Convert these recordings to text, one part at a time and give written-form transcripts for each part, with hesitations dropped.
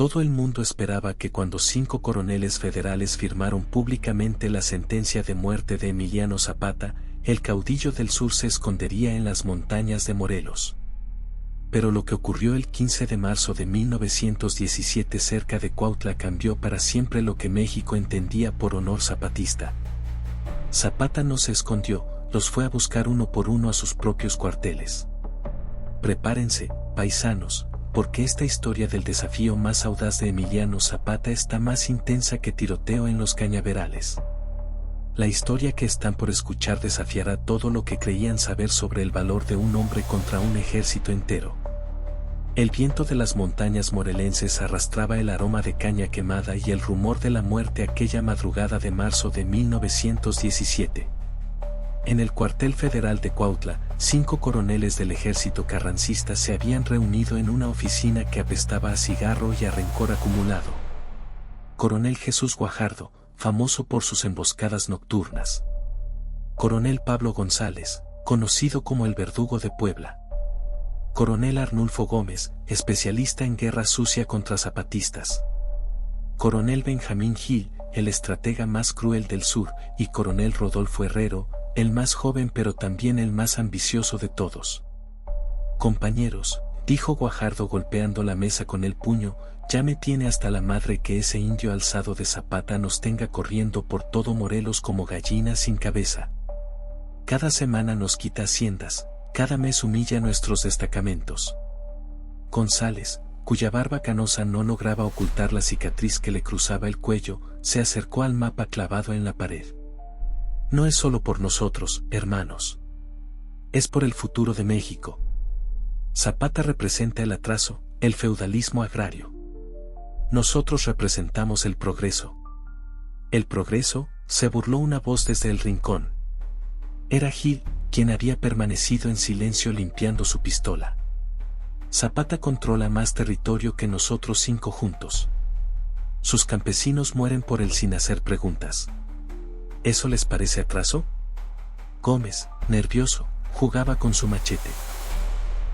Todo el mundo esperaba que cuando 5 coroneles federales firmaron públicamente la sentencia de muerte de Emiliano Zapata, el caudillo del sur se escondería en las montañas de Morelos. Pero lo que ocurrió el 15 de marzo de 1917 cerca de Cuautla cambió para siempre lo que México entendía por honor zapatista. Zapata no se escondió, los fue a buscar uno por uno a sus propios cuarteles. Prepárense, paisanos, porque esta historia del desafío más audaz de Emiliano Zapata está más intensa que tiroteo en los cañaverales. La historia que están por escuchar desafiará todo lo que creían saber sobre el valor de un hombre contra un ejército entero. El viento de las montañas morelenses arrastraba el aroma de caña quemada y el rumor de la muerte aquella madrugada de marzo de 1917. En el cuartel federal de Cuautla, 5 coroneles del ejército carrancista se habían reunido en una oficina que apestaba a cigarro y a rencor acumulado. Coronel Jesús Guajardo, famoso por sus emboscadas nocturnas. Coronel Pablo González, conocido como el Verdugo de Puebla. Coronel Arnulfo Gómez, especialista en guerra sucia contra zapatistas. Coronel Benjamín Gil, el estratega más cruel del sur, y Coronel Rodolfo Herrero, el más joven pero también el más ambicioso de todos. Compañeros, dijo Guajardo golpeando la mesa con el puño, ya me tiene hasta la madre que ese indio alzado de Zapata nos tenga corriendo por todo Morelos como gallinas sin cabeza. Cada semana nos quita haciendas, cada mes humilla nuestros destacamentos. González, cuya barba canosa no lograba ocultar la cicatriz que le cruzaba el cuello, se acercó al mapa clavado en la pared. No es solo por nosotros, hermanos. Es por el futuro de México. Zapata representa el atraso, el feudalismo agrario. Nosotros representamos el progreso. ¿El progreso?, se burló una voz desde el rincón. Era Gil, quien había permanecido en silencio limpiando su pistola. Zapata controla más territorio que nosotros 5 juntos. Sus campesinos mueren por él sin hacer preguntas. ¿Eso les parece atraso? Gómez, nervioso, jugaba con su machete.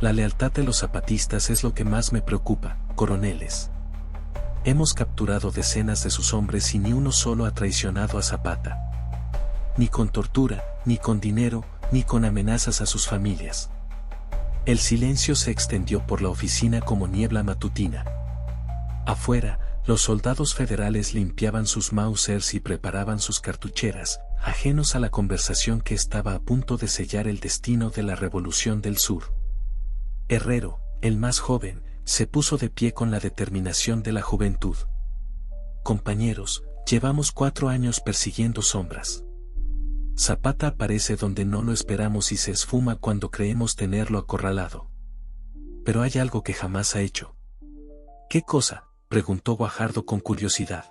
La lealtad de los zapatistas es lo que más me preocupa, coroneles. Hemos capturado decenas de sus hombres y ni uno solo ha traicionado a Zapata. Ni con tortura, ni con dinero, ni con amenazas a sus familias. El silencio se extendió por la oficina como niebla matutina. Afuera, los soldados federales limpiaban sus Mausers y preparaban sus cartucheras, ajenos a la conversación que estaba a punto de sellar el destino de la Revolución del Sur. Herrero, el más joven, se puso de pie con la determinación de la juventud. Compañeros, llevamos 4 años persiguiendo sombras. Zapata aparece donde no lo esperamos y se esfuma cuando creemos tenerlo acorralado. Pero hay algo que jamás ha hecho. ¿Qué cosa?, preguntó Guajardo con curiosidad.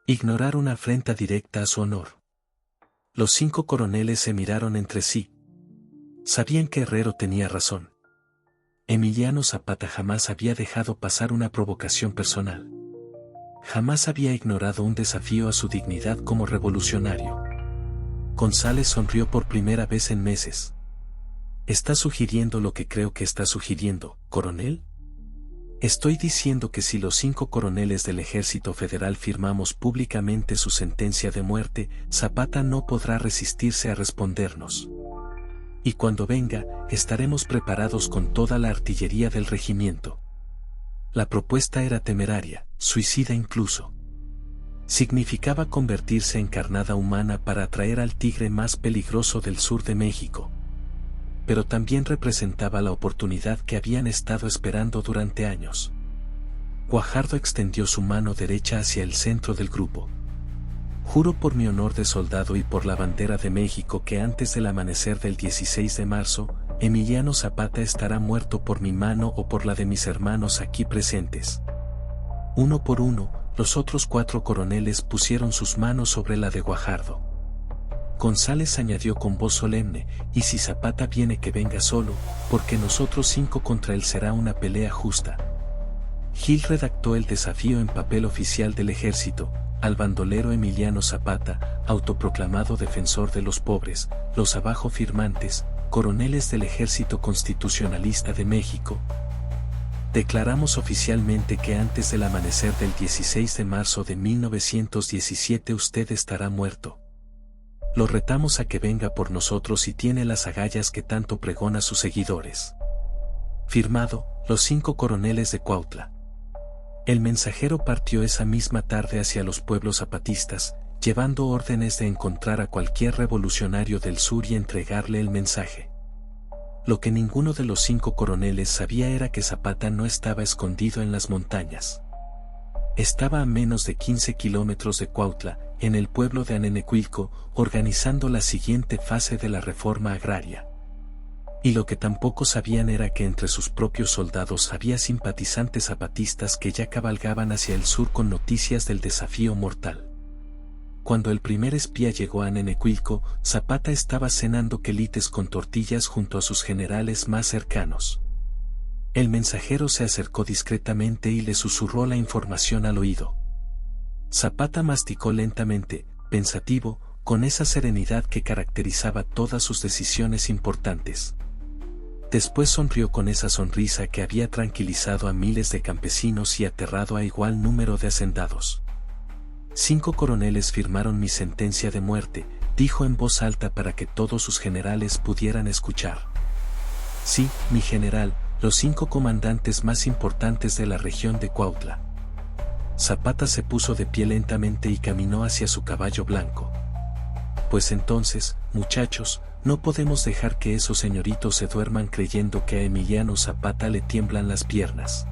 Ignorar una afrenta directa a su honor. Los 5 coroneles se miraron entre sí. Sabían que Herrero tenía razón. Emiliano Zapata jamás había dejado pasar una provocación personal. Jamás había ignorado un desafío a su dignidad como revolucionario. González sonrió por primera vez en meses. ¿Está sugiriendo lo que creo que está sugiriendo, coronel? Estoy diciendo que si los 5 coroneles del Ejército Federal firmamos públicamente su sentencia de muerte, Zapata no podrá resistirse a respondernos. Y cuando venga, estaremos preparados con toda la artillería del regimiento. La propuesta era temeraria, suicida incluso. Significaba convertirse en carnada humana para atraer al tigre más peligroso del sur de México. Pero también representaba la oportunidad que habían estado esperando durante años. Guajardo extendió su mano derecha hacia el centro del grupo. Juro por mi honor de soldado y por la bandera de México que antes del amanecer del 16 de marzo, Emiliano Zapata estará muerto por mi mano o por la de mis hermanos aquí presentes. Uno por uno, los otros 4 coroneles pusieron sus manos sobre la de Guajardo. González añadió con voz solemne, y si Zapata viene que venga solo, porque nosotros 5 contra él será una pelea justa. Gil redactó el desafío en papel oficial del ejército, al bandolero Emiliano Zapata, autoproclamado defensor de los pobres, los abajo firmantes, coroneles del Ejército Constitucionalista de México. Declaramos oficialmente que antes del amanecer del 16 de marzo de 1917 usted estará muerto. Lo retamos a que venga por nosotros y tiene las agallas que tanto pregona a sus seguidores. Firmado, los 5 coroneles de Cuautla. El mensajero partió esa misma tarde hacia los pueblos zapatistas, llevando órdenes de encontrar a cualquier revolucionario del sur y entregarle el mensaje. Lo que ninguno de los 5 coroneles sabía era que Zapata no estaba escondido en las montañas. Estaba a menos de 15 kilómetros de Cuautla, en el pueblo de Anenecuilco, organizando la siguiente fase de la reforma agraria. Y lo que tampoco sabían era que entre sus propios soldados había simpatizantes zapatistas que ya cabalgaban hacia el sur con noticias del desafío mortal. Cuando el primer espía llegó a Anenecuilco, Zapata estaba cenando quelites con tortillas junto a sus generales más cercanos. El mensajero se acercó discretamente y le susurró la información al oído. Zapata masticó lentamente, pensativo, con esa serenidad que caracterizaba todas sus decisiones importantes. Después sonrió con esa sonrisa que había tranquilizado a miles de campesinos y aterrado a igual número de hacendados. 5 coroneles firmaron mi sentencia de muerte, dijo en voz alta para que todos sus generales pudieran escuchar. Sí, mi general, los 5 comandantes más importantes de la región de Cuautla. Zapata se puso de pie lentamente y caminó hacia su caballo blanco. Pues entonces, muchachos, no podemos dejar que esos señoritos se duerman creyendo que a Emiliano Zapata le tiemblan las piernas.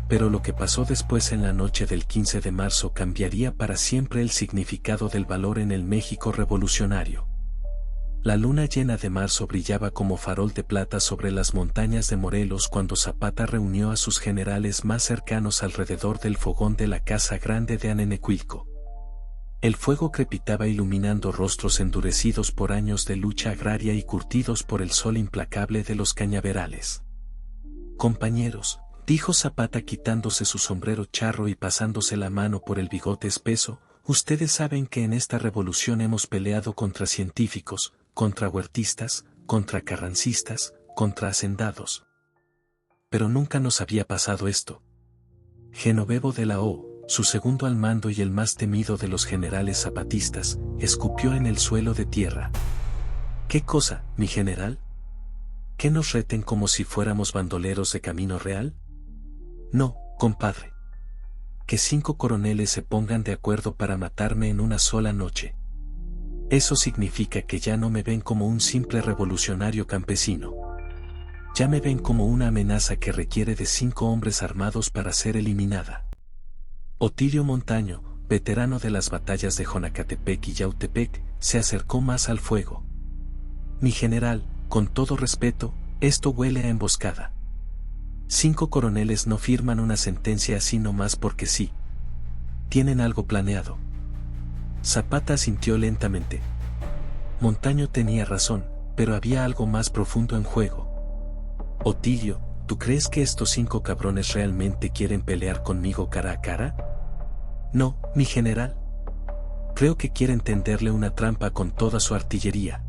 Pero lo que pasó después en la noche del 15 de marzo cambiaría para siempre el significado del valor en el México revolucionario. La luna llena de marzo brillaba como farol de plata sobre las montañas de Morelos cuando Zapata reunió a sus generales más cercanos alrededor del fogón de la Casa Grande de Anenecuilco. El fuego crepitaba iluminando rostros endurecidos por años de lucha agraria y curtidos por el sol implacable de los cañaverales. Compañeros, dijo Zapata quitándose su sombrero charro y pasándose la mano por el bigote espeso, ustedes saben que en esta revolución hemos peleado contra científicos, contra huertistas, contra carrancistas, contra hacendados. Pero nunca nos había pasado esto. Genovevo de la O, su segundo al mando y el más temido de los generales zapatistas, escupió en el suelo de tierra. ¿Qué cosa, mi general? ¿Que nos reten como si fuéramos bandoleros de camino real? No, compadre. Que 5 coroneles se pongan de acuerdo para matarme en una sola noche. Eso significa que ya no me ven como un simple revolucionario campesino. Ya me ven como una amenaza que requiere de 5 hombres armados para ser eliminada. Otilio Montaño, veterano de las batallas de Jonacatepec y Yautepec, se acercó más al fuego. Mi general, con todo respeto, esto huele a emboscada. 5 coroneles no firman una sentencia así nomás porque sí. Tienen algo planeado. Zapata asintió lentamente. Montaño tenía razón, pero había algo más profundo en juego. Otilio, ¿tú crees que estos 5 cabrones realmente quieren pelear conmigo cara a cara? No, mi general. Creo que quieren tenderle una trampa con toda su artillería.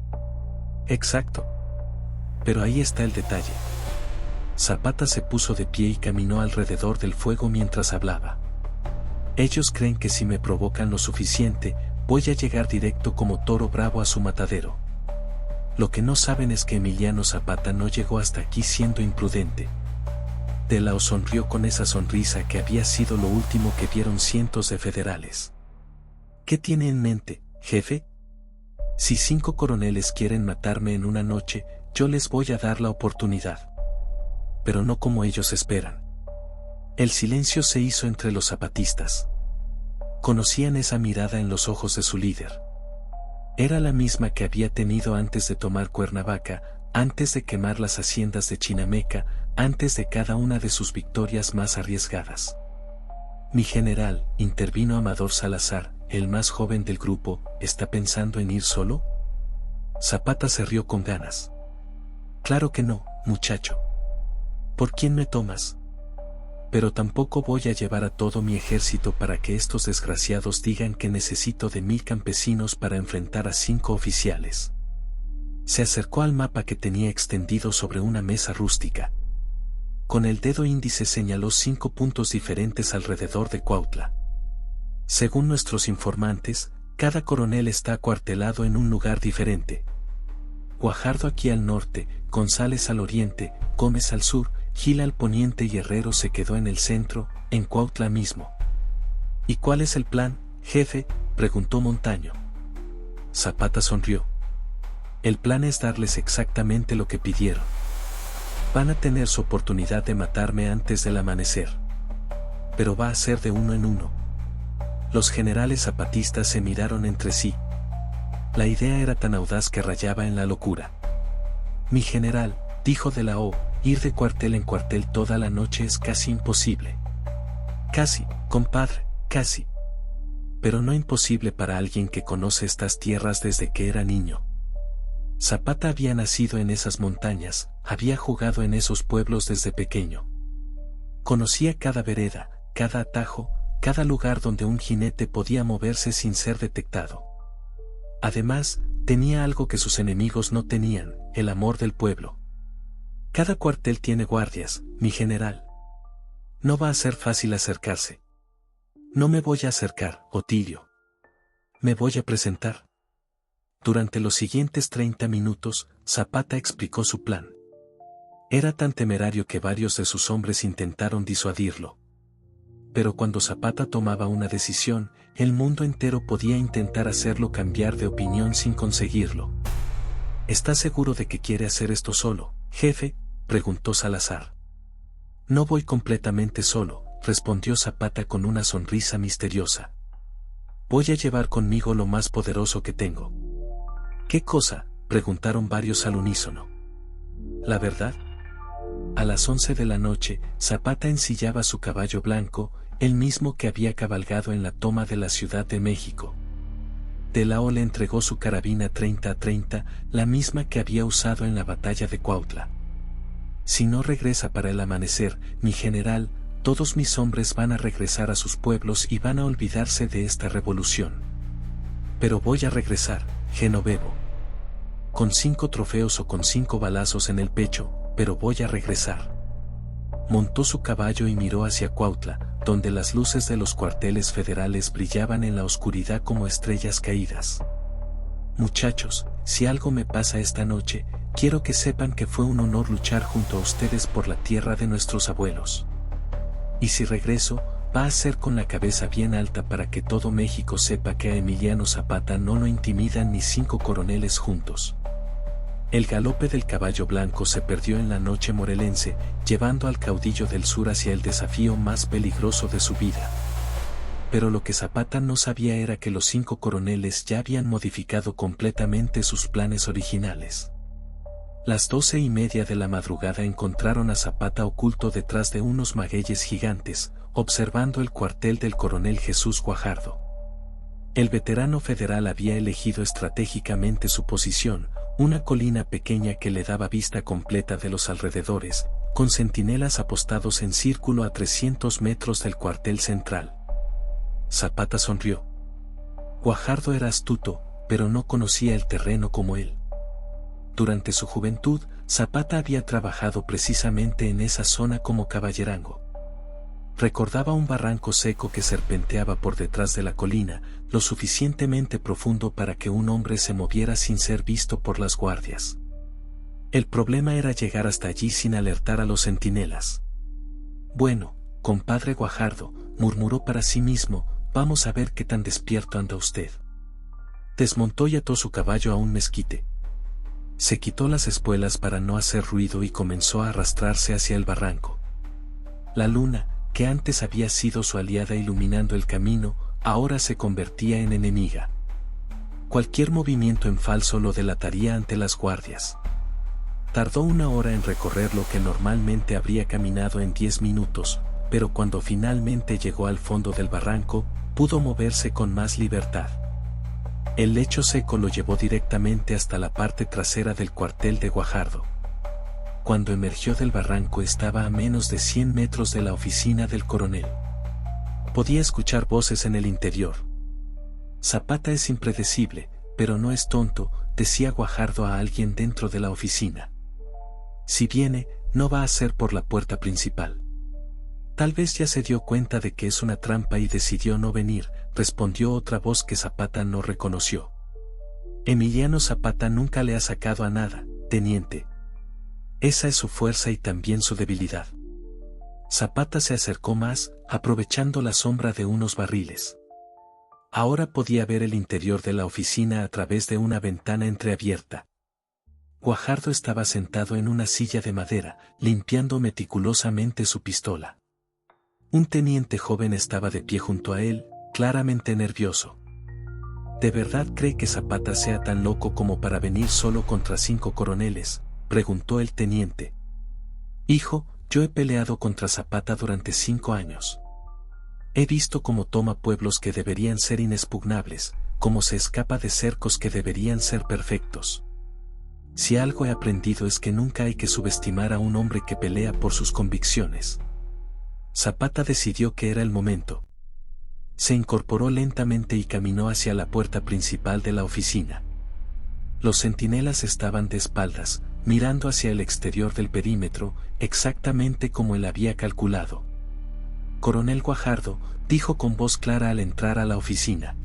Exacto. Pero ahí está el detalle. Zapata se puso de pie y caminó alrededor del fuego mientras hablaba. Ellos creen que si me provocan lo suficiente, voy a llegar directo como toro bravo a su matadero. Lo que no saben es que Emiliano Zapata no llegó hasta aquí siendo imprudente. De la O sonrió con esa sonrisa que había sido lo último que vieron cientos de federales. ¿Qué tiene en mente, jefe? Si 5 coroneles quieren matarme en una noche, yo les voy a dar la oportunidad. Pero no como ellos esperan. El silencio se hizo entre los zapatistas. Conocían esa mirada en los ojos de su líder. Era la misma que había tenido antes de tomar Cuernavaca, antes de quemar las haciendas de Chinameca, antes de cada una de sus victorias más arriesgadas. Mi general, intervino Amador Salazar, el más joven del grupo, ¿está pensando en ir solo? Zapata se rió con ganas. Claro que no, muchacho. ¿Por quién me tomas? Pero tampoco voy a llevar a todo mi ejército para que estos desgraciados digan que necesito de 1000 campesinos para enfrentar a 5 oficiales. Se acercó al mapa que tenía extendido sobre una mesa rústica. Con el dedo índice señaló 5 puntos diferentes alrededor de Cuautla. Según nuestros informantes, cada coronel está acuartelado en un lugar diferente. Guajardo aquí al norte, González al oriente, Gómez al sur, Gil al poniente y Herrero se quedó en el centro, en Cuautla mismo. ¿Y cuál es el plan, jefe?, preguntó Montaño. Zapata sonrió. El plan es darles exactamente lo que pidieron. Van a tener su oportunidad de matarme antes del amanecer. Pero va a ser de uno en uno. Los generales zapatistas se miraron entre sí. La idea era tan audaz que rayaba en la locura. Mi general, dijo de la O, ir de cuartel en cuartel toda la noche es casi imposible. Casi, compadre, casi. Pero no imposible para alguien que conoce estas tierras desde que era niño. Zapata había nacido en esas montañas, había jugado en esos pueblos desde pequeño. Conocía cada vereda, cada atajo, cada lugar donde un jinete podía moverse sin ser detectado. Además, tenía algo que sus enemigos no tenían, el amor del pueblo. Cada cuartel tiene guardias, mi general. No va a ser fácil acercarse. No me voy a acercar, Otilio. Me voy a presentar. Durante los siguientes 30 minutos, Zapata explicó su plan. Era tan temerario que varios de sus hombres intentaron disuadirlo. Pero cuando Zapata tomaba una decisión, el mundo entero podía intentar hacerlo cambiar de opinión sin conseguirlo. ¿Está seguro de que quiere hacer esto solo, jefe?, preguntó Salazar. No voy completamente solo, respondió Zapata con una sonrisa misteriosa. Voy a llevar conmigo lo más poderoso que tengo. ¿Qué cosa?, preguntaron varios al unísono. ¿La verdad? A las 11 de la noche, Zapata ensillaba su caballo blanco, el mismo que había cabalgado en la toma de la Ciudad de México. De la O le entregó su carabina 30-30, la misma que había usado en la batalla de Cuautla. Si no regresa para el amanecer, mi general, todos mis hombres van a regresar a sus pueblos y van a olvidarse de esta revolución. Pero voy a regresar, Genovevo. Con 5 trofeos o con 5 balazos en el pecho, pero voy a regresar. Montó su caballo y miró hacia Cuautla, donde las luces de los cuarteles federales brillaban en la oscuridad como estrellas caídas. Muchachos, si algo me pasa esta noche, quiero que sepan que fue un honor luchar junto a ustedes por la tierra de nuestros abuelos. Y si regreso, va a ser con la cabeza bien alta para que todo México sepa que a Emiliano Zapata no lo intimidan ni 5 coroneles juntos. El galope del caballo blanco se perdió en la noche morelense, llevando al caudillo del sur hacia el desafío más peligroso de su vida. Pero lo que Zapata no sabía era que los 5 coroneles ya habían modificado completamente sus planes originales. Las 12:30 de la madrugada encontraron a Zapata oculto detrás de unos magueyes gigantes, observando el cuartel del coronel Jesús Guajardo. El veterano federal había elegido estratégicamente su posición, una colina pequeña que le daba vista completa de los alrededores, con centinelas apostados en círculo a 300 metros del cuartel central. Zapata sonrió. Guajardo era astuto, pero no conocía el terreno como él. Durante su juventud, Zapata había trabajado precisamente en esa zona como caballerango. Recordaba un barranco seco que serpenteaba por detrás de la colina, lo suficientemente profundo para que un hombre se moviera sin ser visto por las guardias. El problema era llegar hasta allí sin alertar a los centinelas. Bueno, compadre Guajardo, murmuró para sí mismo, vamos a ver qué tan despierto anda usted. Desmontó y ató su caballo a un mezquite. Se quitó las espuelas para no hacer ruido y comenzó a arrastrarse hacia el barranco. La luna, que antes había sido su aliada iluminando el camino, ahora se convertía en enemiga. Cualquier movimiento en falso lo delataría ante las guardias. Tardó 1 hora en recorrer lo que normalmente habría caminado en 10 minutos, pero cuando finalmente llegó al fondo del barranco, pudo moverse con más libertad. El lecho seco lo llevó directamente hasta la parte trasera del cuartel de Guajardo. Cuando emergió del barranco estaba a menos de 100 metros de la oficina del coronel. Podía escuchar voces en el interior. Zapata es impredecible, pero no es tonto, decía Guajardo a alguien dentro de la oficina. Si viene, no va a ser por la puerta principal. Tal vez ya se dio cuenta de que es una trampa y decidió no venir, respondió otra voz que Zapata no reconoció. Emiliano Zapata nunca le ha sacado a nada, teniente. Esa es su fuerza y también su debilidad. Zapata se acercó más, aprovechando la sombra de unos barriles. Ahora podía ver el interior de la oficina a través de una ventana entreabierta. Guajardo estaba sentado en una silla de madera, limpiando meticulosamente su pistola. Un teniente joven estaba de pie junto a él, claramente nervioso. ¿De verdad cree que Zapata sea tan loco como para venir solo contra 5 coroneles?, preguntó el teniente. Hijo, yo he peleado contra Zapata durante 5 años. He visto cómo toma pueblos que deberían ser inexpugnables, cómo se escapa de cercos que deberían ser perfectos. Si algo he aprendido es que nunca hay que subestimar a un hombre que pelea por sus convicciones. Zapata decidió que era el momento. Se incorporó lentamente y caminó hacia la puerta principal de la oficina. Los centinelas estaban de espaldas, mirando hacia el exterior del perímetro, exactamente como él había calculado. Coronel Guajardo, dijo con voz clara al entrar a la oficina.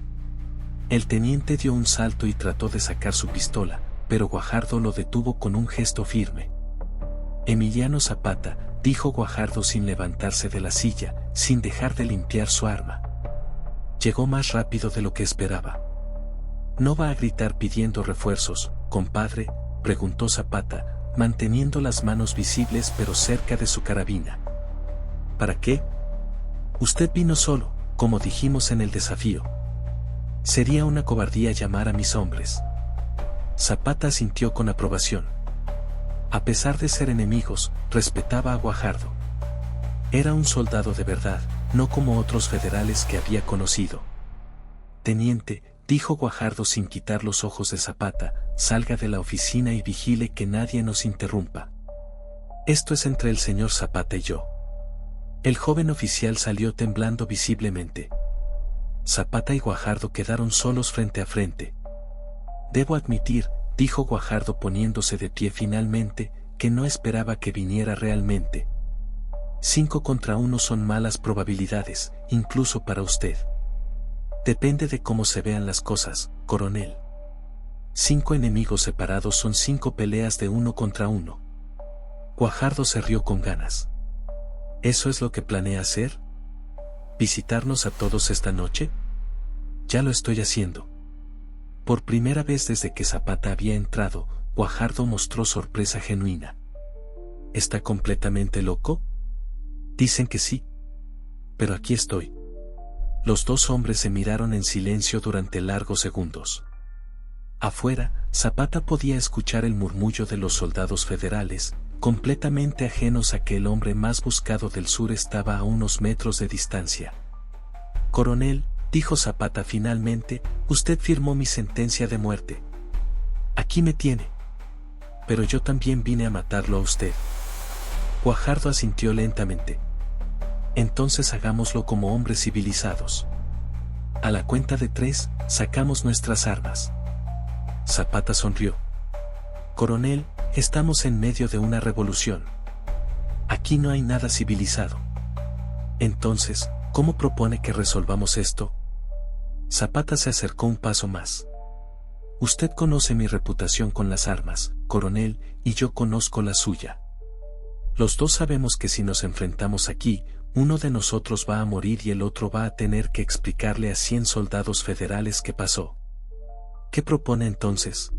El teniente dio un salto y trató de sacar su pistola, pero Guajardo lo detuvo con un gesto firme. Emiliano Zapata, dijo Guajardo sin levantarse de la silla, sin dejar de limpiar su arma. Llegó más rápido de lo que esperaba. ¿No va a gritar pidiendo refuerzos, compadre?, preguntó Zapata, manteniendo las manos visibles pero cerca de su carabina. ¿Para qué? Usted vino solo, como dijimos en el desafío. Sería una cobardía llamar a mis hombres. Zapata asintió con aprobación. A pesar de ser enemigos, respetaba a Guajardo. Era un soldado de verdad, no como otros federales que había conocido. Teniente, dijo Guajardo sin quitar los ojos de Zapata, salga de la oficina y vigile que nadie nos interrumpa. Esto es entre el señor Zapata y yo. El joven oficial salió temblando visiblemente. Zapata y Guajardo quedaron solos frente a frente. Debo admitir, dijo Guajardo poniéndose de pie finalmente, que no esperaba que viniera realmente. 5 contra 1 son malas probabilidades, incluso para usted. Depende de cómo se vean las cosas, coronel. 5 enemigos separados son 5 peleas de 1 contra 1. Guajardo se rió con ganas. ¿Eso es lo que planea hacer? ¿Visitarnos a todos esta noche? Ya lo estoy haciendo. Por primera vez desde que Zapata había entrado, Guajardo mostró sorpresa genuina. ¿Está completamente loco? Dicen que sí. Pero aquí estoy. Los 2 hombres se miraron en silencio durante largos segundos. Afuera, Zapata podía escuchar el murmullo de los soldados federales, completamente ajenos a que el hombre más buscado del sur estaba a unos metros de distancia. Coronel, dijo Zapata finalmente, usted firmó mi sentencia de muerte. Aquí me tiene. Pero yo también vine a matarlo a usted. Guajardo asintió lentamente. Entonces hagámoslo como hombres civilizados. A la cuenta de 3, sacamos nuestras armas. Zapata sonrió. Coronel, estamos en medio de una revolución. Aquí no hay nada civilizado. Entonces, ¿cómo propone que resolvamos esto? Zapata se acercó un paso más. Usted conoce mi reputación con las armas, coronel, y yo conozco la suya. Los 2 sabemos que si nos enfrentamos aquí, uno de nosotros va a morir y el otro va a tener que explicarle a 100 soldados federales qué pasó. ¿Qué propone entonces?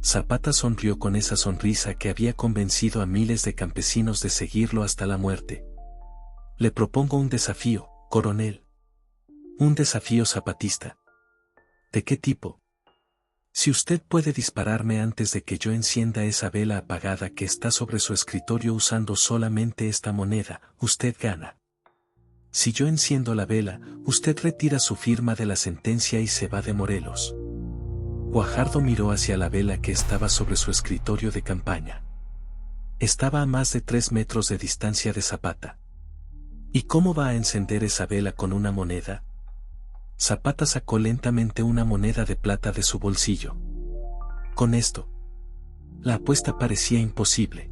Zapata sonrió con esa sonrisa que había convencido a miles de campesinos de seguirlo hasta la muerte. Le propongo un desafío, coronel. Un desafío zapatista. ¿De qué tipo? Si usted puede dispararme antes de que yo encienda esa vela apagada que está sobre su escritorio usando solamente esta moneda, usted gana. Si yo enciendo la vela, usted retira su firma de la sentencia y se va de Morelos. Guajardo miró hacia la vela que estaba sobre su escritorio de campaña. Estaba a más de 3 metros de distancia de Zapata. ¿Y cómo va a encender esa vela con una moneda? Zapata sacó lentamente una moneda de plata de su bolsillo. Con esto, la apuesta parecía imposible.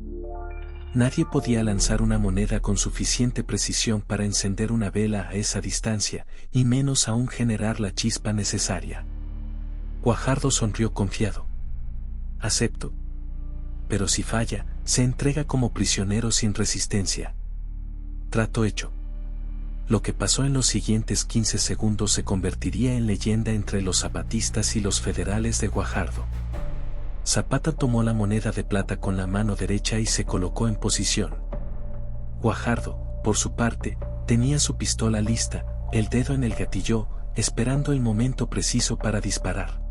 Nadie podía lanzar una moneda con suficiente precisión para encender una vela a esa distancia, y menos aún generar la chispa necesaria. Guajardo sonrió confiado. Acepto. Pero si falla, se entrega como prisionero sin resistencia. Trato hecho. Lo que pasó en los siguientes 15 segundos se convertiría en leyenda entre los zapatistas y los federales de Guajardo. Zapata tomó la moneda de plata con la mano derecha y se colocó en posición. Guajardo, por su parte, tenía su pistola lista, el dedo en el gatillo, esperando el momento preciso para disparar.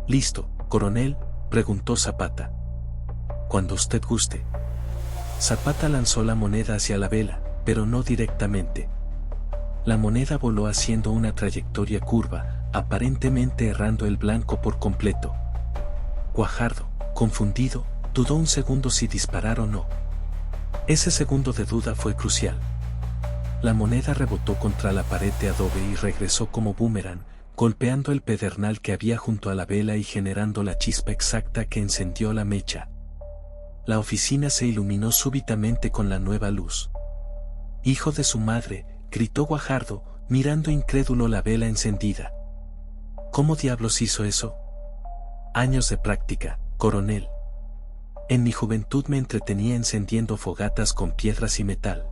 «¿Listo, coronel?», preguntó Zapata. «Cuando usted guste». Zapata lanzó la moneda hacia la vela, pero no directamente. La moneda voló haciendo una trayectoria curva, aparentemente errando el blanco por completo. Guajardo, confundido, dudó un segundo si disparar o no. Ese segundo de duda fue crucial. La moneda rebotó contra la pared de adobe y regresó como boomerang, golpeando el pedernal que había junto a la vela y generando la chispa exacta que encendió la mecha. La oficina se iluminó súbitamente con la nueva luz. «¡Hijo de su madre!», gritó Guajardo, mirando incrédulo la vela encendida. «¿Cómo diablos hizo eso?». «Años de práctica, coronel. En mi juventud me entretenía encendiendo fogatas con piedras y metal.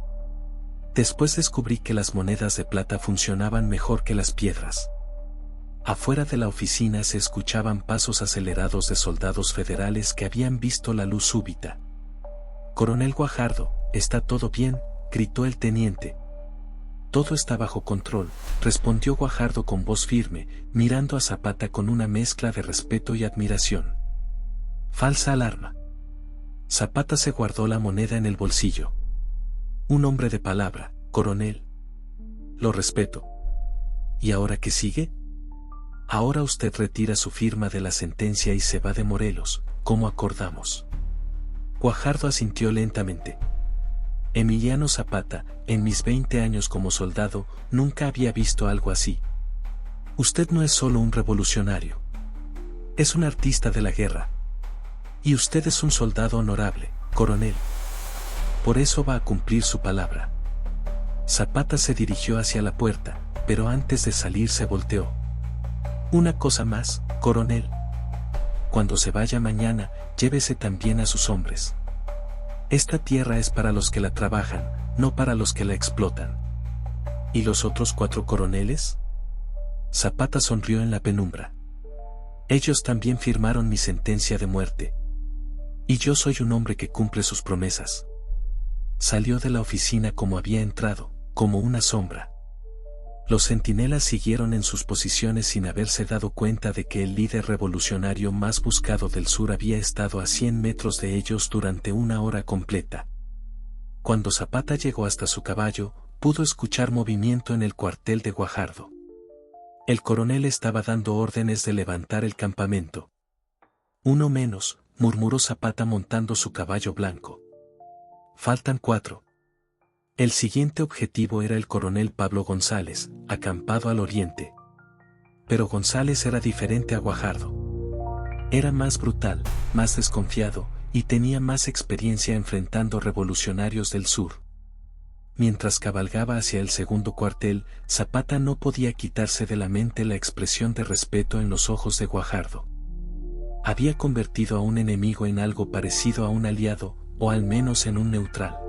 Después descubrí que las monedas de plata funcionaban mejor que las piedras». Afuera de la oficina se escuchaban pasos acelerados de soldados federales que habían visto la luz súbita. «Coronel Guajardo, ¿está todo bien?», gritó el teniente. «Todo está bajo control», respondió Guajardo con voz firme, mirando a Zapata con una mezcla de respeto y admiración. «Falsa alarma». Zapata se guardó la moneda en el bolsillo. «Un hombre de palabra, coronel. Lo respeto». «¿Y ahora qué sigue?». «Ahora usted retira su firma de la sentencia y se va de Morelos, como acordamos». Guajardo asintió lentamente. Emiliano Zapata, en mis 20 años como soldado, nunca había visto algo así. Usted no es solo un revolucionario. Es un artista de la guerra. Y usted es un soldado honorable, coronel. Por eso va a cumplir su palabra». Zapata se dirigió hacia la puerta, pero antes de salir se volteó. «Una cosa más, coronel. Cuando se vaya mañana, llévese también a sus hombres. Esta tierra es para los que la trabajan, no para los que la explotan». «¿Y los otros 4 coroneles?». Zapata sonrió en la penumbra. «Ellos también firmaron mi sentencia de muerte. Y yo soy un hombre que cumple sus promesas». Salió de la oficina como había entrado, como una sombra. Los centinelas siguieron en sus posiciones sin haberse dado cuenta de que el líder revolucionario más buscado del sur había estado a 100 metros de ellos durante una hora completa. Cuando Zapata llegó hasta su caballo, pudo escuchar movimiento en el cuartel de Guajardo. El coronel estaba dando órdenes de levantar el campamento. «Uno menos», murmuró Zapata montando su caballo blanco. «Faltan 4». El siguiente objetivo era el coronel Pablo González, acampado al oriente. Pero González era diferente a Guajardo. Era más brutal, más desconfiado, y tenía más experiencia enfrentando revolucionarios del sur. Mientras cabalgaba hacia el segundo cuartel, Zapata no podía quitarse de la mente la expresión de respeto en los ojos de Guajardo. Había convertido a un enemigo en algo parecido a un aliado, o al menos en un neutral.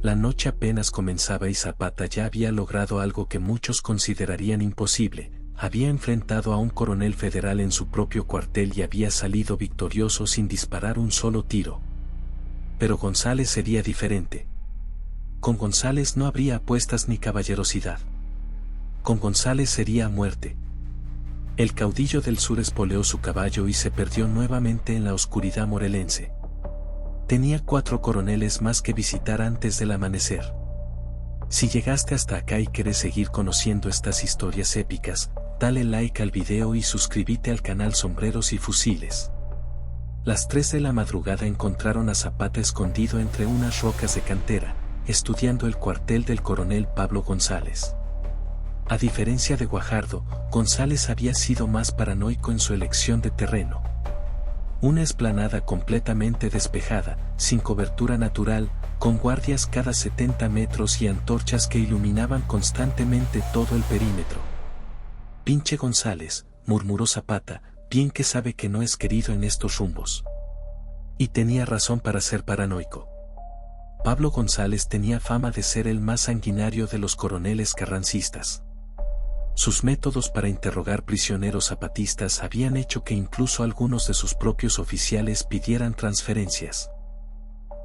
La noche apenas comenzaba y Zapata ya había logrado algo que muchos considerarían imposible. Había enfrentado a un coronel federal en su propio cuartel y había salido victorioso sin disparar un solo tiro. Pero González sería diferente. Con González no habría apuestas ni caballerosidad. Con González sería a muerte. El caudillo del sur espoleó su caballo y se perdió nuevamente en la oscuridad morelense. Tenía 4 coroneles más que visitar antes del amanecer. Si llegaste hasta acá y quieres seguir conociendo estas historias épicas, dale like al video y suscríbete al canal Sombreros y Fusiles. Las 3 de la madrugada encontraron a Zapata escondido entre unas rocas de cantera, estudiando el cuartel del coronel Pablo González. A diferencia de Guajardo, González había sido más paranoico en su elección de terreno. Una explanada completamente despejada, sin cobertura natural, con guardias cada 70 metros y antorchas que iluminaban constantemente todo el perímetro. «Pinche González», murmuró Zapata, bien que sabe que no es querido en estos rumbos. Y tenía razón para ser paranoico. Pablo González tenía fama de ser el más sanguinario de los coroneles carrancistas. Sus métodos para interrogar prisioneros zapatistas habían hecho que incluso algunos de sus propios oficiales pidieran transferencias.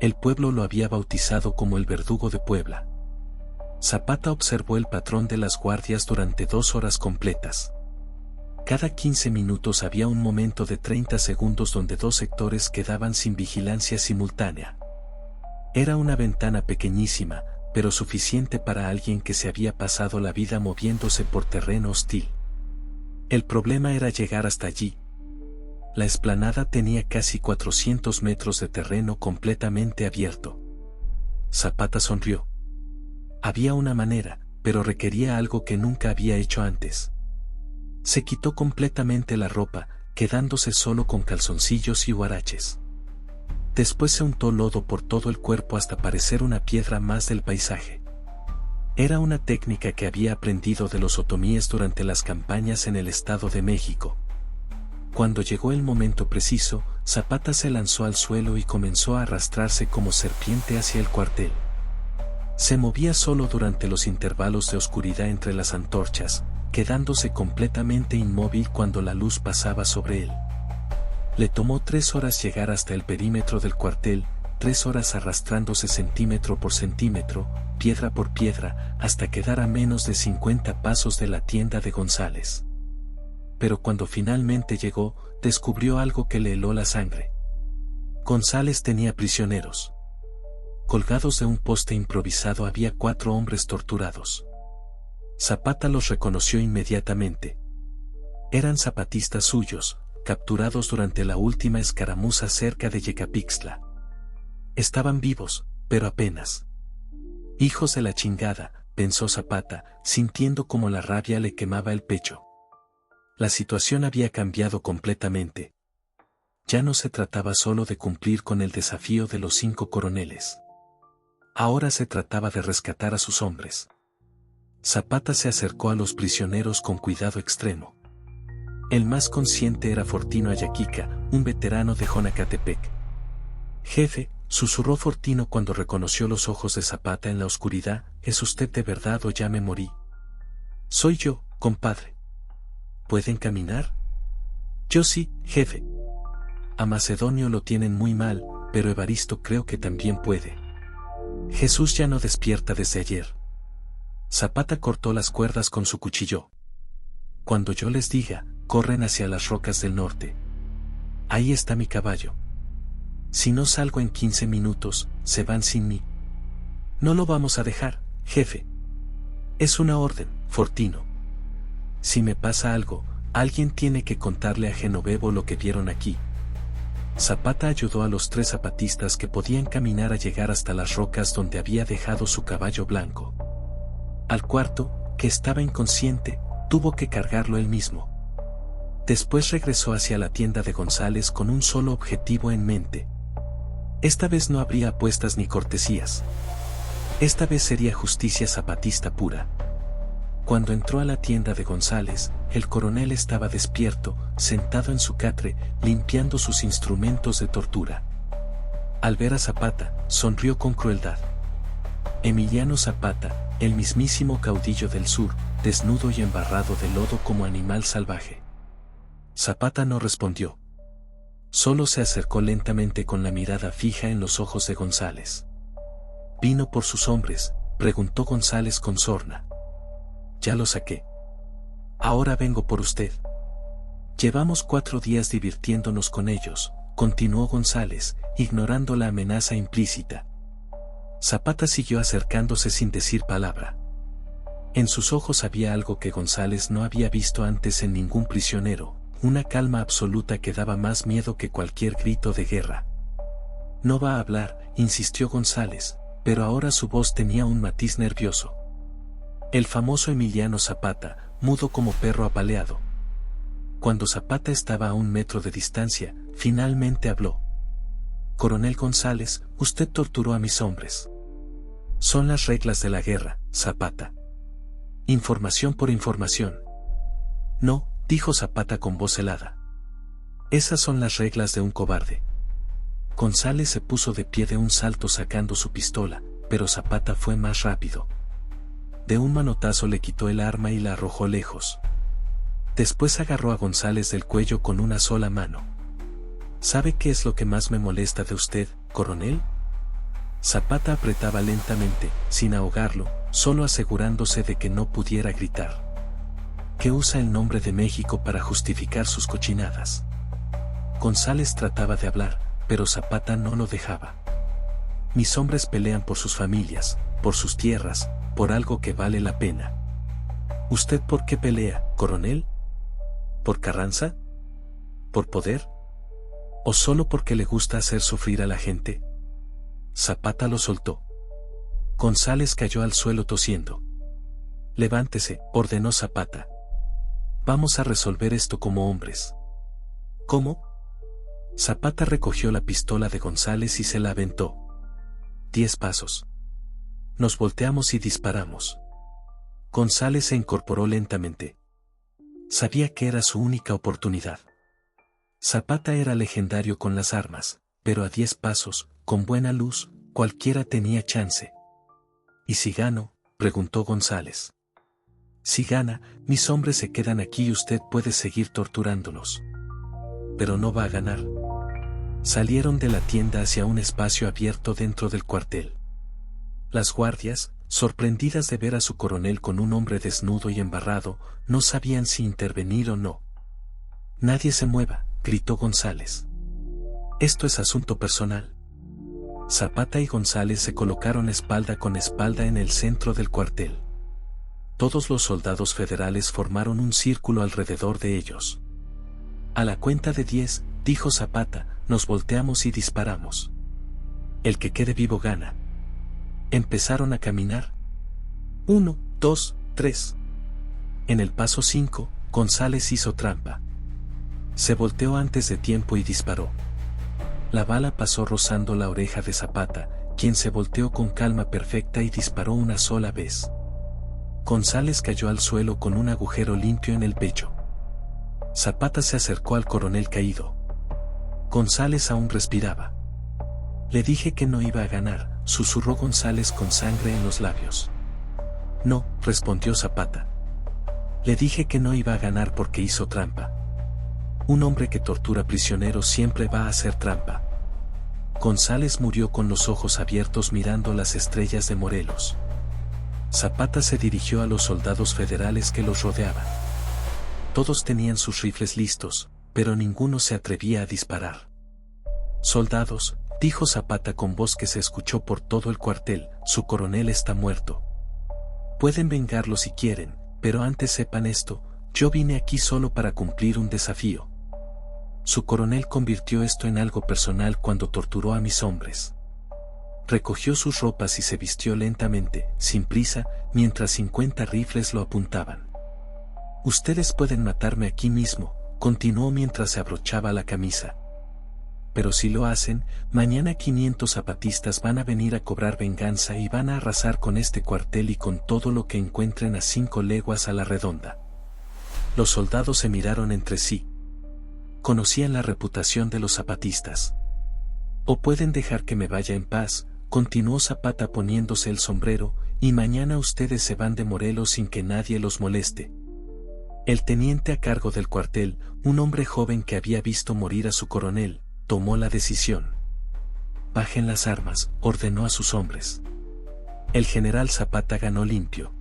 El pueblo lo había bautizado como el verdugo de Puebla. Zapata observó el patrón de las guardias durante 2 horas completas. Cada 15 minutos había un momento de 30 segundos donde 2 sectores quedaban sin vigilancia simultánea. Era una ventana pequeñísima, pero suficiente para alguien que se había pasado la vida moviéndose por terreno hostil. El problema era llegar hasta allí. La explanada tenía casi 400 metros de terreno completamente abierto. Zapata sonrió. Había una manera, pero requería algo que nunca había hecho antes. Se quitó completamente la ropa, quedándose solo con calzoncillos y huaraches. Después se untó lodo por todo el cuerpo hasta parecer una piedra más del paisaje. Era una técnica que había aprendido de los otomíes durante las campañas en el Estado de México. Cuando llegó el momento preciso, Zapata se lanzó al suelo y comenzó a arrastrarse como serpiente hacia el cuartel. Se movía solo durante los intervalos de oscuridad entre las antorchas, quedándose completamente inmóvil cuando la luz pasaba sobre él. Le tomó 3 horas llegar hasta el perímetro del cuartel, 3 horas arrastrándose centímetro por centímetro, piedra por piedra, hasta quedar a menos de 50 pasos de la tienda de González. Pero cuando finalmente llegó, descubrió algo que le heló la sangre. González tenía prisioneros. Colgados de un poste improvisado había 4 hombres torturados. Zapata los reconoció inmediatamente. Eran zapatistas suyos, capturados durante la última escaramuza cerca de Yecapixtla. Estaban vivos, pero apenas. Hijos de la chingada, pensó Zapata, sintiendo como la rabia le quemaba el pecho. La situación había cambiado completamente. Ya no se trataba solo de cumplir con el desafío de los 5 coroneles. Ahora se trataba de rescatar a sus hombres. Zapata se acercó a los prisioneros con cuidado extremo. El más consciente era Fortino Ayaquica, un veterano de Jonacatepec. «Jefe», susurró Fortino cuando reconoció los ojos de Zapata en la oscuridad, «¿es usted de verdad o ya me morí?» «Soy yo, compadre». «¿Pueden caminar?» «Yo sí, jefe». «A Macedonio lo tienen muy mal, pero Evaristo creo que también puede». «Jesús ya no despierta desde ayer». Zapata cortó las cuerdas con su cuchillo. «Cuando yo les diga, corren hacia las rocas del norte. Ahí está mi caballo. Si no salgo en 15 minutos, se van sin mí». «No lo vamos a dejar, jefe». «Es una orden, Fortino. Si me pasa algo, alguien tiene que contarle a Genovevo lo que vieron aquí». Zapata ayudó a los 3 zapatistas que podían caminar a llegar hasta las rocas donde había dejado su caballo blanco. Al cuarto, que estaba inconsciente, tuvo que cargarlo él mismo. Después regresó hacia la tienda de González con un solo objetivo en mente. Esta vez no habría apuestas ni cortesías. Esta vez sería justicia zapatista pura. Cuando entró a la tienda de González, el coronel estaba despierto, sentado en su catre, limpiando sus instrumentos de tortura. Al ver a Zapata, sonrió con crueldad. Emiliano Zapata, el mismísimo caudillo del sur, desnudo y embarrado de lodo como animal salvaje. Zapata no respondió. Solo se acercó lentamente con la mirada fija en los ojos de González. «¿Vino por sus hombres?», preguntó González con sorna. «Ya lo saqué. Ahora vengo por usted». «Llevamos 4 días divirtiéndonos con ellos», continuó González, ignorando la amenaza implícita. Zapata siguió acercándose sin decir palabra. En sus ojos había algo que González no había visto antes en ningún prisionero, una calma absoluta que daba más miedo que cualquier grito de guerra. «No va a hablar», insistió González, pero ahora su voz tenía un matiz nervioso. El famoso Emiliano Zapata, mudo como perro apaleado. Cuando Zapata estaba a 1 metro de distancia, finalmente habló. Coronel González, usted torturó a mis hombres. Son las reglas de la guerra, Zapata. Información por información. No, dijo Zapata con voz helada. Esas son las reglas de un cobarde. González se puso de pie de un salto sacando su pistola, pero Zapata fue más rápido. De un manotazo le quitó el arma y la arrojó lejos. Después agarró a González del cuello con una sola mano. ¿Sabe qué es lo que más me molesta de usted, coronel? Zapata apretaba lentamente, sin ahogarlo, solo asegurándose de que no pudiera gritar. Que usa el nombre de México para justificar sus cochinadas. González trataba de hablar, pero Zapata no lo dejaba. Mis hombres pelean por sus familias, por sus tierras, por algo que vale la pena. ¿Usted por qué pelea, coronel? ¿Por Carranza? ¿Por poder? ¿O solo porque le gusta hacer sufrir a la gente? Zapata lo soltó. González cayó al suelo tosiendo. Levántese, ordenó Zapata. Vamos a resolver esto como hombres. ¿Cómo? Zapata recogió la pistola de González y se la aventó. 10 pasos. Nos volteamos y disparamos. González se incorporó lentamente. Sabía que era su única oportunidad. Zapata era legendario con las armas, pero a 10 pasos, con buena luz, cualquiera tenía chance. ¿Y si gano?, preguntó González. Si gana, mis hombres se quedan aquí y usted puede seguir torturándolos. Pero no va a ganar. Salieron de la tienda hacia un espacio abierto dentro del cuartel. Las guardias, sorprendidas de ver a su coronel con un hombre desnudo y embarrado, no sabían si intervenir o no. Nadie se mueva, gritó González. Esto es asunto personal. Zapata y González se colocaron espalda con espalda en el centro del cuartel. Todos los soldados federales formaron un círculo alrededor de ellos. A la cuenta de 10, dijo Zapata, nos volteamos y disparamos. El que quede vivo gana. Empezaron a caminar. 1, 2, 3. En el paso 5, González hizo trampa. Se volteó antes de tiempo y disparó. La bala pasó rozando la oreja de Zapata, quien se volteó con calma perfecta y disparó una sola vez. González cayó al suelo con un agujero limpio en el pecho. Zapata se acercó al coronel caído. González aún respiraba. Le dije que no iba a ganar, susurró González con sangre en los labios. No, respondió Zapata. Le dije que no iba a ganar porque hizo trampa. Un hombre que tortura prisioneros siempre va a hacer trampa. González murió con los ojos abiertos mirando las estrellas de Morelos. Zapata se dirigió a los soldados federales que los rodeaban. Todos tenían sus rifles listos, pero ninguno se atrevía a disparar. Soldados, dijo Zapata con voz que se escuchó por todo el cuartel, su coronel está muerto. Pueden vengarlo si quieren, pero antes sepan esto, yo vine aquí solo para cumplir un desafío. Su coronel convirtió esto en algo personal cuando torturó a mis hombres. Recogió sus ropas y se vistió lentamente, sin prisa, mientras 50 rifles lo apuntaban. Ustedes pueden matarme aquí mismo, continuó mientras se abrochaba la camisa. Pero si lo hacen, mañana 500 zapatistas van a venir a cobrar venganza y van a arrasar con este cuartel y con todo lo que encuentren a 5 leguas a la redonda. Los soldados se miraron entre sí. Conocían la reputación de los zapatistas. O pueden dejar que me vaya en paz, continuó Zapata poniéndose el sombrero, y mañana ustedes se van de Morelos sin que nadie los moleste. El teniente a cargo del cuartel, un hombre joven que había visto morir a su coronel, tomó la decisión. Bajen las armas, ordenó a sus hombres. El general Zapata ganó limpio.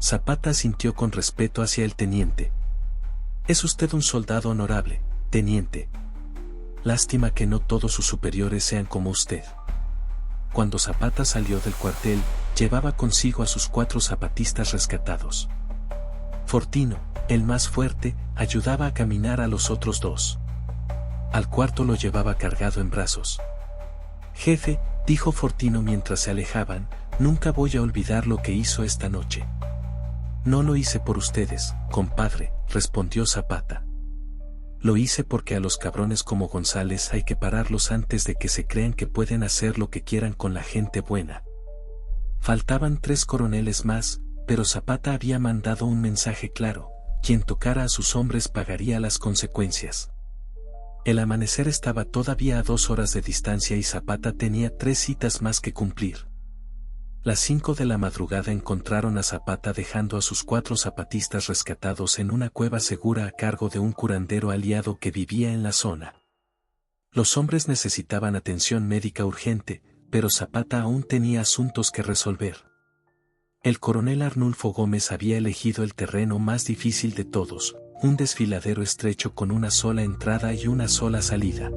Zapata sintió con respeto hacia el teniente. Es usted un soldado honorable, teniente. Lástima que no todos sus superiores sean como usted. Cuando Zapata salió del cuartel, llevaba consigo a sus 4 zapatistas rescatados. Fortino, el más fuerte, ayudaba a caminar a los otros 2. Al cuarto lo llevaba cargado en brazos. Jefe, dijo Fortino mientras se alejaban, nunca voy a olvidar lo que hizo esta noche. No lo hice por ustedes, compadre, respondió Zapata. Lo hice porque a los cabrones como González hay que pararlos antes de que se crean que pueden hacer lo que quieran con la gente buena. Faltaban 3 coroneles más, pero Zapata había mandado un mensaje claro: quien tocara a sus hombres pagaría las consecuencias. El amanecer estaba todavía a 2 horas de distancia y Zapata tenía 3 citas más que cumplir. Las 5 de la madrugada encontraron a Zapata dejando a sus 4 zapatistas rescatados en una cueva segura a cargo de un curandero aliado que vivía en la zona. Los hombres necesitaban atención médica urgente, pero Zapata aún tenía asuntos que resolver. El coronel Arnulfo Gómez había elegido el terreno más difícil de todos, un desfiladero estrecho con una sola entrada y una sola salida.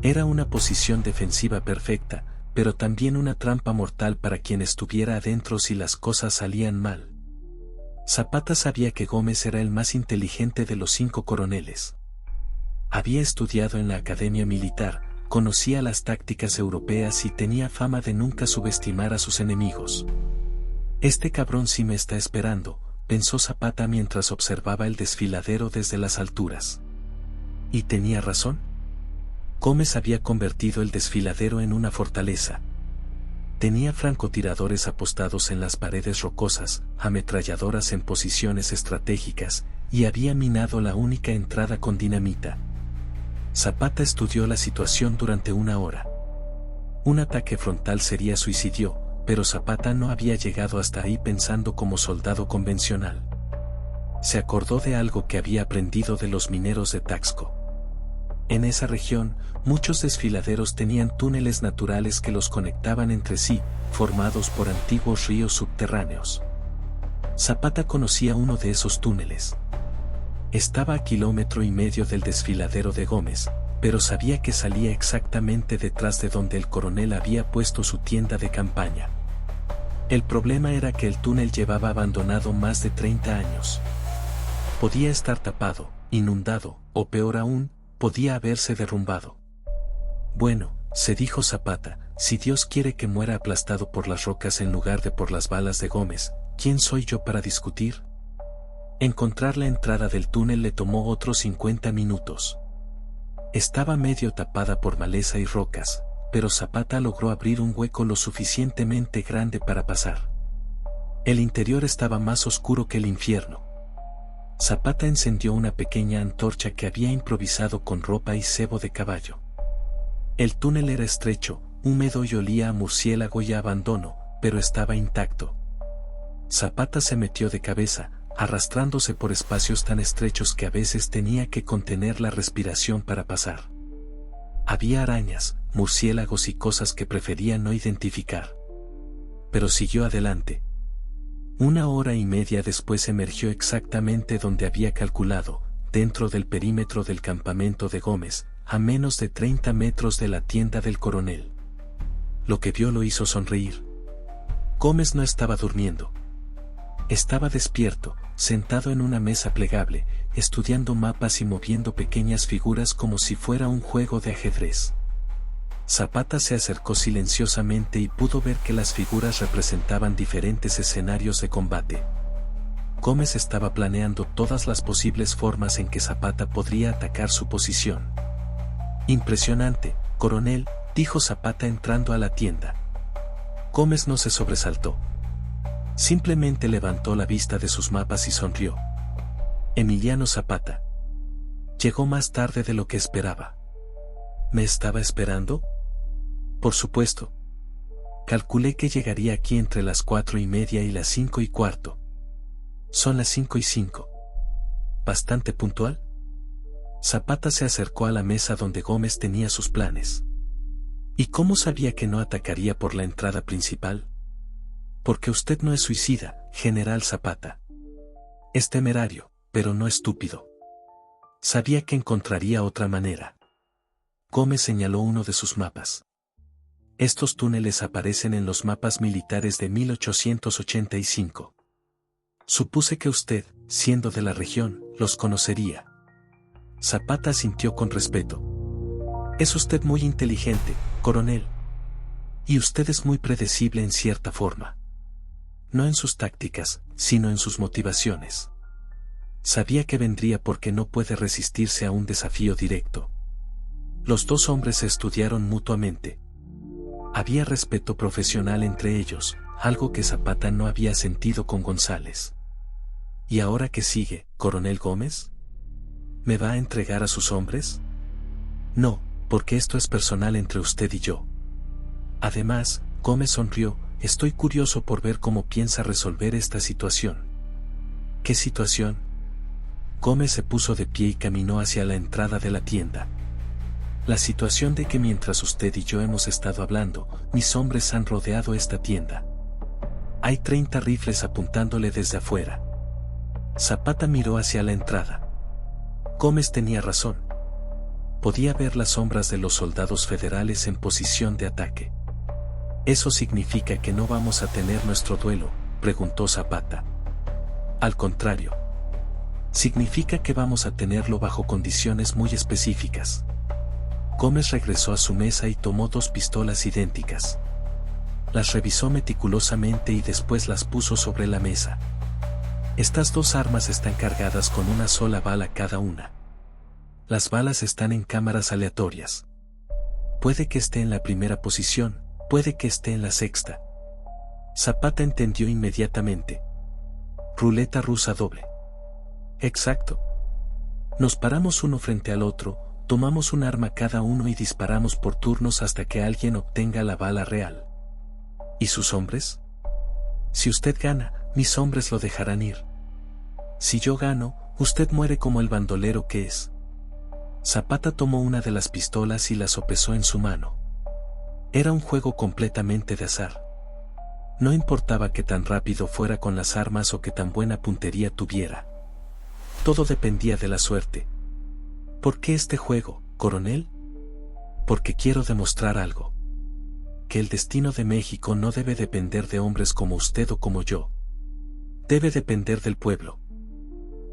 Era una posición defensiva perfecta, pero también una trampa mortal para quien estuviera adentro si las cosas salían mal. Zapata sabía que Gómez era el más inteligente de los 5 coroneles. Había estudiado en la academia militar, conocía las tácticas europeas y tenía fama de nunca subestimar a sus enemigos. Este cabrón sí me está esperando, pensó Zapata mientras observaba el desfiladero desde las alturas. Y tenía razón. Gómez había convertido el desfiladero en una fortaleza. Tenía francotiradores apostados en las paredes rocosas, ametralladoras en posiciones estratégicas, y había minado la única entrada con dinamita. Zapata estudió la situación durante 1 hora. Un ataque frontal sería suicidio, pero Zapata no había llegado hasta ahí pensando como soldado convencional. Se acordó de algo que había aprendido de los mineros de Taxco. En esa región, muchos desfiladeros tenían túneles naturales que los conectaban entre sí, formados por antiguos ríos subterráneos. Zapata conocía uno de esos túneles. Estaba a 1,5 kilómetros del desfiladero de Gómez, pero sabía que salía exactamente detrás de donde el coronel había puesto su tienda de campaña. El problema era que el túnel llevaba abandonado más de 30 años. Podía estar tapado, inundado, o peor aún, podía haberse derrumbado. Bueno, se dijo Zapata, si Dios quiere que muera aplastado por las rocas en lugar de por las balas de Gómez, ¿quién soy yo para discutir? Encontrar la entrada del túnel le tomó otros 50 minutos. Estaba medio tapada por maleza y rocas, pero Zapata logró abrir un hueco lo suficientemente grande para pasar. El interior estaba más oscuro que el infierno. Zapata encendió una pequeña antorcha que había improvisado con ropa y cebo de caballo. El túnel era estrecho, húmedo y olía a murciélago y a abandono, pero estaba intacto. Zapata se metió de cabeza, arrastrándose por espacios tan estrechos que a veces tenía que contener la respiración para pasar. Había arañas, murciélagos y cosas que prefería no identificar. Pero siguió adelante. 1 hora y media después emergió exactamente donde había calculado, dentro del perímetro del campamento de Gómez, a menos de 30 metros de la tienda del coronel. Lo que vio lo hizo sonreír. Gómez no estaba durmiendo. Estaba despierto, sentado en una mesa plegable, estudiando mapas y moviendo pequeñas figuras como si fuera un juego de ajedrez. Zapata se acercó silenciosamente y pudo ver que las figuras representaban diferentes escenarios de combate. Gómez estaba planeando todas las posibles formas en que Zapata podría atacar su posición. Impresionante, coronel, dijo Zapata entrando a la tienda. Gómez no se sobresaltó. Simplemente levantó la vista de sus mapas y sonrió. Emiliano Zapata. Llegó más tarde de lo que esperaba. ¿Me estaba esperando? Por supuesto. Calculé que llegaría aquí entre las 4:30 y las 5:15. Son las 5:05. ¿Bastante puntual? Zapata se acercó a la mesa donde Gómez tenía sus planes. ¿Y cómo sabía que no atacaría por la entrada principal? Porque usted no es suicida, general Zapata. Es temerario, pero no estúpido. Sabía que encontraría otra manera. Gómez señaló uno de sus mapas. Estos túneles aparecen en los mapas militares de 1885. Supuse que usted, siendo de la región, los conocería. Zapata asintió con respeto. Es usted muy inteligente, coronel. Y usted es muy predecible en cierta forma. No en sus tácticas, sino en sus motivaciones. Sabía que vendría porque no puede resistirse a un desafío directo. Los dos hombres se estudiaron mutuamente. Había respeto profesional entre ellos, algo que Zapata no había sentido con González. ¿Y ahora qué sigue, Coronel Gómez? ¿Me va a entregar a sus hombres? No, porque esto es personal entre usted y yo. Además, Gómez sonrió, estoy curioso por ver cómo piensa resolver esta situación. ¿Qué situación? Gómez se puso de pie y caminó hacia la entrada de la tienda. La situación de que mientras usted y yo hemos estado hablando, mis hombres han rodeado esta tienda. Hay 30 rifles apuntándole desde afuera. Zapata miró hacia la entrada. Gómez tenía razón. Podía ver las sombras de los soldados federales en posición de ataque. ¿Eso significa que no vamos a tener nuestro duelo?, preguntó Zapata. Al contrario. Significa que vamos a tenerlo bajo condiciones muy específicas. Gómez regresó a su mesa y tomó 2 pistolas idénticas. Las revisó meticulosamente y después las puso sobre la mesa. Estas 2 armas están cargadas con una sola bala cada una. Las balas están en cámaras aleatorias. Puede que esté en la primera posición, puede que esté en la sexta. Zapata entendió inmediatamente. Ruleta rusa doble. Exacto. Nos paramos uno frente al otro, tomamos un arma cada uno y disparamos por turnos hasta que alguien obtenga la bala real. ¿Y sus hombres? Si usted gana, mis hombres lo dejarán ir. Si yo gano, usted muere como el bandolero que es. Zapata tomó una de las pistolas y la sopesó en su mano. Era un juego completamente de azar. No importaba qué tan rápido fuera con las armas o qué tan buena puntería tuviera. Todo dependía de la suerte. ¿Por qué este juego, coronel? Porque quiero demostrar algo. Que el destino de México no debe depender de hombres como usted o como yo. Debe depender del pueblo.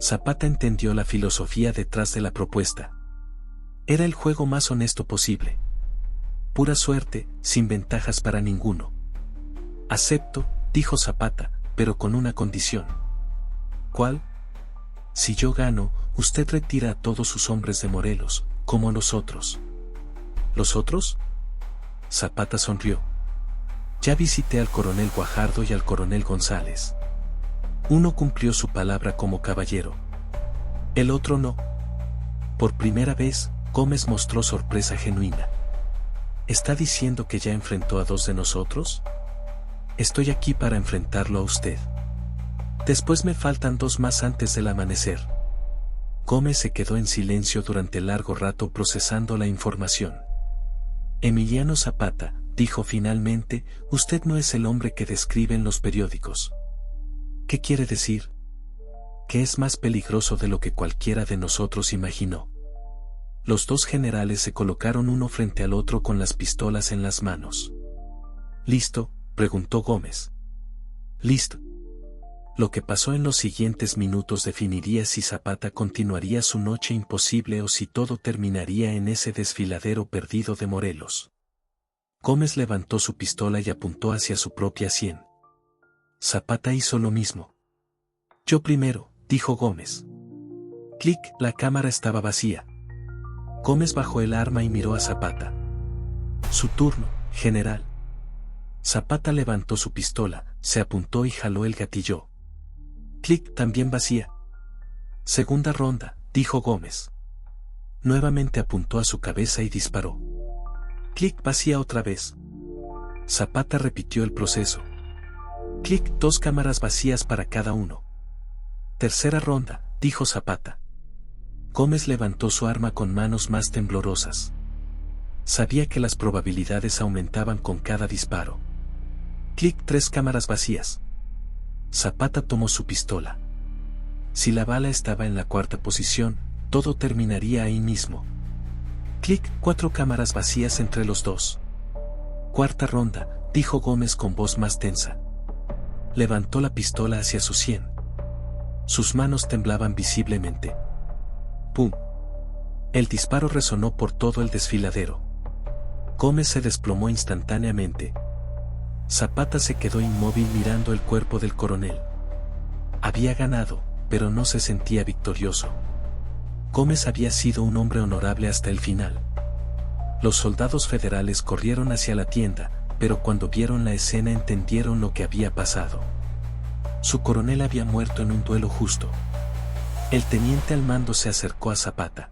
Zapata entendió la filosofía detrás de la propuesta. Era el juego más honesto posible. Pura suerte, sin ventajas para ninguno. Acepto, dijo Zapata, pero con una condición. ¿Cuál? Si yo gano, usted retira a todos sus hombres de Morelos, como los otros. ¿Los otros? Zapata sonrió. Ya visité al coronel Guajardo y al coronel González. Uno cumplió su palabra como caballero. El otro no. Por primera vez, Gómez mostró sorpresa genuina. ¿Está diciendo que ya enfrentó a 2 de nosotros? Estoy aquí para enfrentarlo a usted. Después me faltan 2 más antes del amanecer. Gómez se quedó en silencio durante largo rato procesando la información. Emiliano Zapata, dijo finalmente, usted no es el hombre que describen los periódicos. ¿Qué quiere decir? Que es más peligroso de lo que cualquiera de nosotros imaginó. Los 2 generales se colocaron uno frente al otro con las pistolas en las manos. ¿Listo?, preguntó Gómez. Listo. Lo que pasó en los siguientes minutos definiría si Zapata continuaría su noche imposible o si todo terminaría en ese desfiladero perdido de Morelos. Gómez levantó su pistola y apuntó hacia su propia sien. Zapata hizo lo mismo. Yo primero, dijo Gómez. Clic, la cámara estaba vacía. Gómez bajó el arma y miró a Zapata. Su turno, general. Zapata levantó su pistola, se apuntó y jaló el gatillo. Clic, también vacía. Segunda ronda, dijo Gómez. Nuevamente apuntó a su cabeza y disparó. Clic, vacía otra vez. Zapata repitió el proceso. Clic, 2 cámaras vacías para cada uno. Tercera ronda, dijo Zapata. Gómez levantó su arma con manos más temblorosas. Sabía que las probabilidades aumentaban con cada disparo. Clic, 3 cámaras vacías. Zapata tomó su pistola. Si la bala estaba en la 4ª posición, todo terminaría ahí mismo. Clic, 4 cámaras vacías entre los 2. Cuarta ronda, dijo Gómez con voz más tensa. Levantó la pistola hacia su sien. Sus manos temblaban visiblemente. ¡Pum! El disparo resonó por todo el desfiladero. Gómez se desplomó instantáneamente. Zapata se quedó inmóvil mirando el cuerpo del coronel. Había ganado, pero no se sentía victorioso. Gómez había sido un hombre honorable hasta el final. Los soldados federales corrieron hacia la tienda, pero cuando vieron la escena entendieron lo que había pasado. Su coronel había muerto en un duelo justo. El teniente al mando se acercó a Zapata.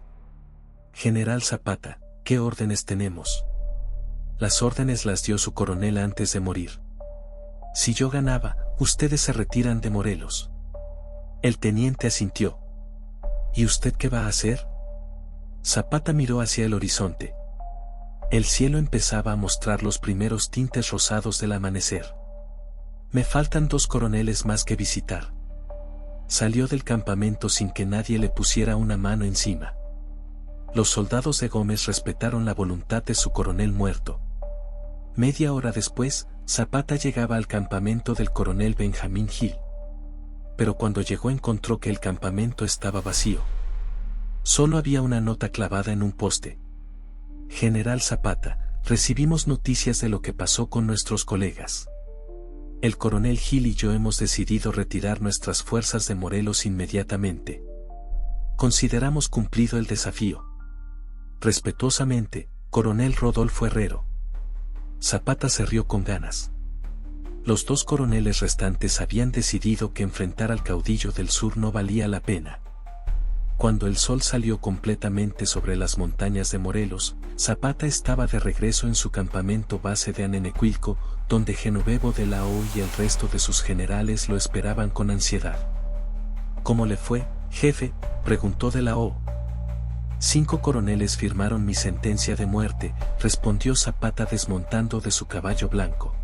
«General Zapata, ¿qué órdenes tenemos?» «Las órdenes las dio su coronel antes de morir. Si yo ganaba, ustedes se retiran de Morelos». El teniente asintió. «¿Y usted qué va a hacer?» Zapata miró hacia el horizonte. El cielo empezaba a mostrar los primeros tintes rosados del amanecer. «Me faltan 2 coroneles más que visitar». Salió del campamento sin que nadie le pusiera una mano encima. Los soldados de Gómez respetaron la voluntad de su coronel muerto. Media hora después, Zapata llegaba al campamento del coronel Benjamín Gil. Pero cuando llegó encontró que el campamento estaba vacío. Solo había una nota clavada en un poste. «General Zapata, recibimos noticias de lo que pasó con nuestros colegas. El coronel Gil y yo hemos decidido retirar nuestras fuerzas de Morelos inmediatamente. Consideramos cumplido el desafío. Respetuosamente, coronel Rodolfo Herrero». Zapata se rió con ganas. Los 2 coroneles restantes habían decidido que enfrentar al caudillo del sur no valía la pena. Cuando el sol salió completamente sobre las montañas de Morelos, Zapata estaba de regreso en su campamento base de Anenecuilco, donde Genovevo de la O y el resto de sus generales lo esperaban con ansiedad. «¿Cómo le fue, jefe?», preguntó de la O. «5 coroneles firmaron mi sentencia de muerte», respondió Zapata desmontando de su caballo blanco.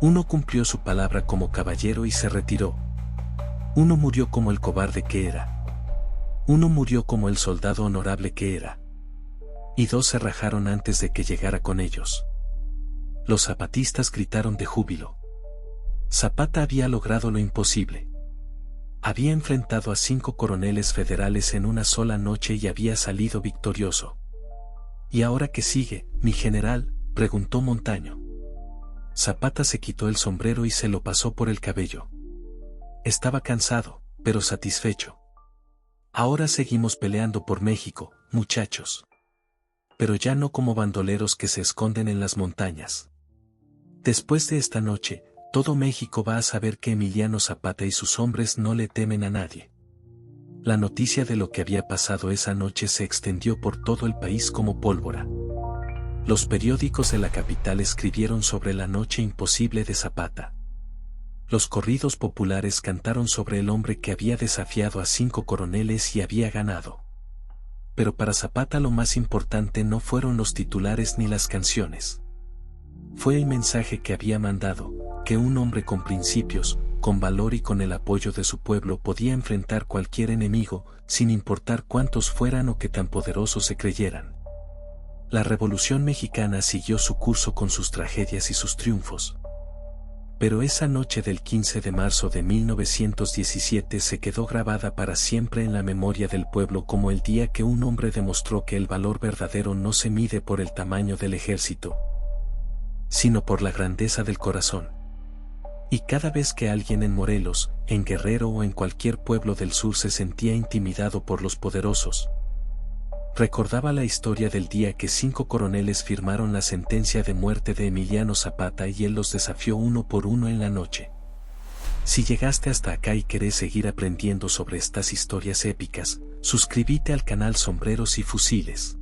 «Uno cumplió su palabra como caballero y se retiró. Uno murió como el cobarde que era. Uno murió como el soldado honorable que era. Y 2 se rajaron antes de que llegara con ellos». Los zapatistas gritaron de júbilo. Zapata había logrado lo imposible. Había enfrentado a 5 coroneles federales en una sola noche y había salido victorioso. «¿Y ahora qué sigue, mi general?», preguntó Montaño. Zapata se quitó el sombrero y se lo pasó por el cabello. Estaba cansado, pero satisfecho. «Ahora seguimos peleando por México, muchachos. Pero ya no como bandoleros que se esconden en las montañas. Después de esta noche, todo México va a saber que Emiliano Zapata y sus hombres no le temen a nadie». La noticia de lo que había pasado esa noche se extendió por todo el país como pólvora. Los periódicos de la capital escribieron sobre la noche imposible de Zapata. Los corridos populares cantaron sobre el hombre que había desafiado a 5 coroneles y había ganado. Pero para Zapata lo más importante no fueron los titulares ni las canciones. Fue el mensaje que había mandado, que un hombre con principios, con valor y con el apoyo de su pueblo podía enfrentar cualquier enemigo, sin importar cuántos fueran o qué tan poderosos se creyeran. La Revolución Mexicana siguió su curso con sus tragedias y sus triunfos. Pero esa noche del 15 de marzo de 1917 se quedó grabada para siempre en la memoria del pueblo como el día que un hombre demostró que el valor verdadero no se mide por el tamaño del ejército, sino por la grandeza del corazón. Y cada vez que alguien en Morelos, en Guerrero o en cualquier pueblo del sur se sentía intimidado por los poderosos, recordaba la historia del día que 5 coroneles firmaron la sentencia de muerte de Emiliano Zapata y él los desafió uno por uno en la noche. Si llegaste hasta acá y querés seguir aprendiendo sobre estas historias épicas, suscríbete al canal Sombreros y Fusiles.